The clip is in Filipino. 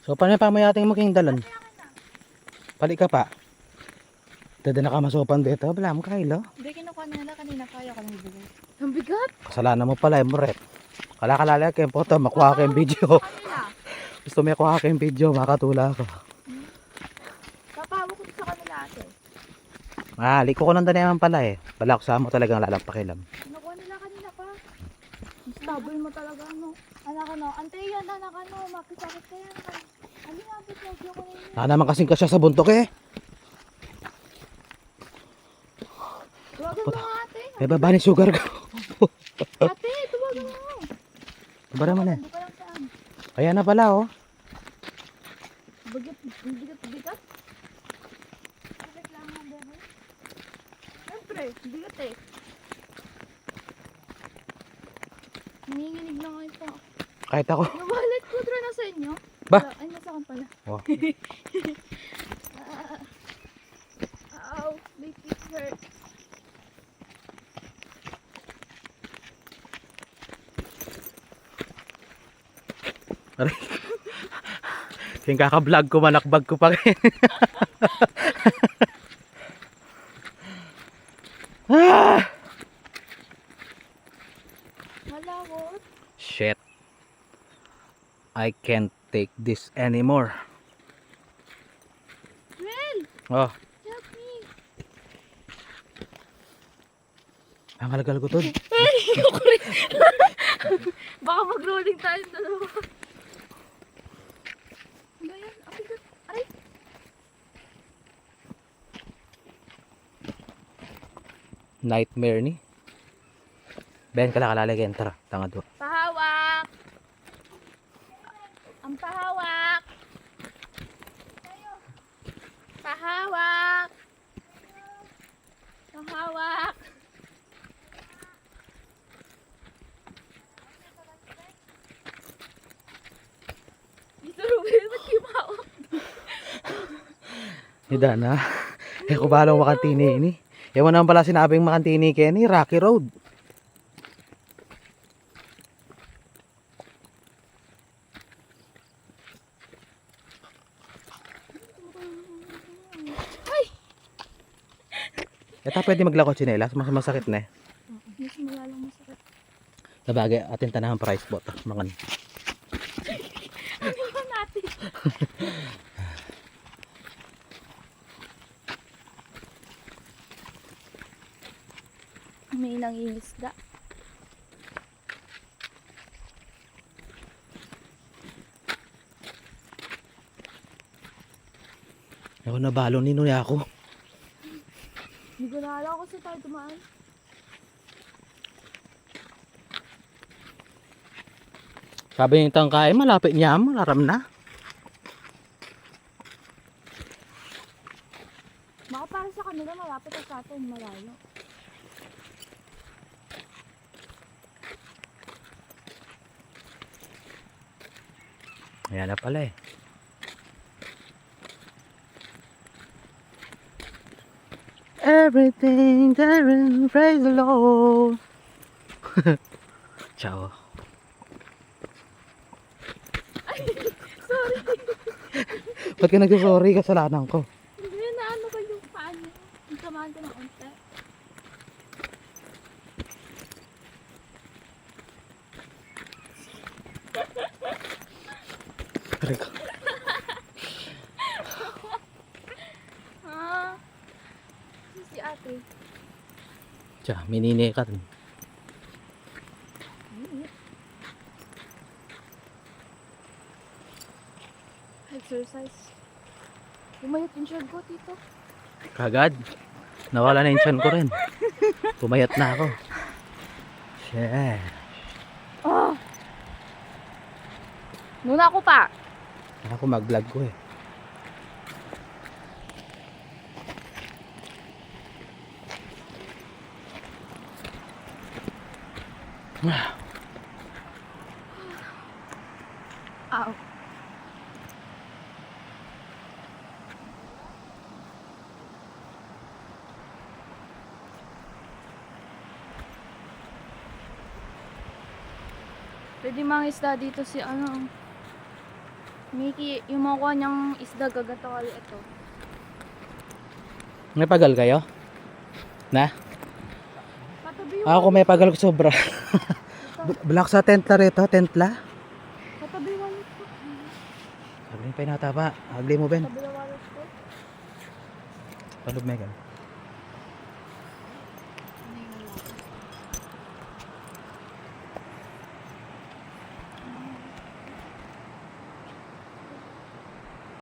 So paano yung pamayating mo king dalan? Pali ka pa. Dada na ka masupan dito. Wala mo kahilo. Hindi, kinukuha nila kanina. Kaya ka lang ibigay. Ang bigat. Kasalanan mo pala mo rin. Kala kayong photo. Makuha kayong video. Kanila. Gusto mo kuha kayong video. Makatula ako. Papawag ko sa kanila ate. Liko ko nang naman pala eh. Bala ko sa mo talagang lalampakilam. Kinukuha nila kanina pa. Stable mo talaga ano. Anak ano. Antay yan anak ano. Makisakit ka yan. Ano nga ba lagi ako na yun? Naman kasing kasya sa buntok eh. Tuwagan mo nga ate. May baba ni sugar ko. Ate, tuwagan mo. Bara man eh. Hindi ka lang saan. Kaya na pala oh. Bigat. Bakit lang ang bebe? Siyempre, bigat eh. Nanginginig lang kayo pa. Kahit ako. Yung wallet ko, draw na sa inyo? Ba? Ay, nasa akin pala. Oh. Ow, make it hurt. Aray. Yung kaka-vlog ko, manakbag ko pa rin. Malawot. Shit. I can't take this anymore. Well, Oh, help me. ang halagal ko to. Baka mag-rolling tayo dalawa. Ano yan? Apigat. Aray. Nightmare ni. Ben, kalakalalagyan. Tara, tanga doon. Pahawak. Ang pahawak. Pahawak. Pahawak. Dito Ruben, ba't kayo mahawak? Ni Dana. Eh, kung balang makantini ini. Ewan naman pala sinabing makantini Kenny, Rocky Road. Ay! Eta pwede maglako tsinelas, mas masakit na eh. Mas malalang masakit. Sabagay, atin tanahan price bot. Mga Ano ba natin? May nangingisda. ako nabalo ni Nuya ako. Hindi ko naalala kasi tayo dumaan. Sabi ng tangkay, malapit niya, malaram na. Baka para sa kanila malapit at sa atin malayo. Ayan na pala eh. Everything Darren, praise the Lord. Ciao. Sorry. Ba't ka nagsasorry? Kasalanan ko. Hindi na ano ba yung paan niya? Ang samahan ko ng unti. Aray ko. Ah. Si ate. Tiya, minini ka dun. Exercise. Umayot yung shirt ko, tito. Kagad. Nawala na yung tiyan ko rin. Pumayat na ako. Shit. Ah! Nuna ako pa. Ako mag-vlog ko eh. Ow. Pwede mga isda dito si ano. Miki, yung mga kuha niyang isda gagato kali ito. May pagal kayo? Na? Katabi yung Ako may pagal ko sobra. Black sa tent la rito, tent la. Katabi wallet ko. Agli pa yung nataba. Agli mo, Ben. Katabi yung wallet ko. Palog, Megan.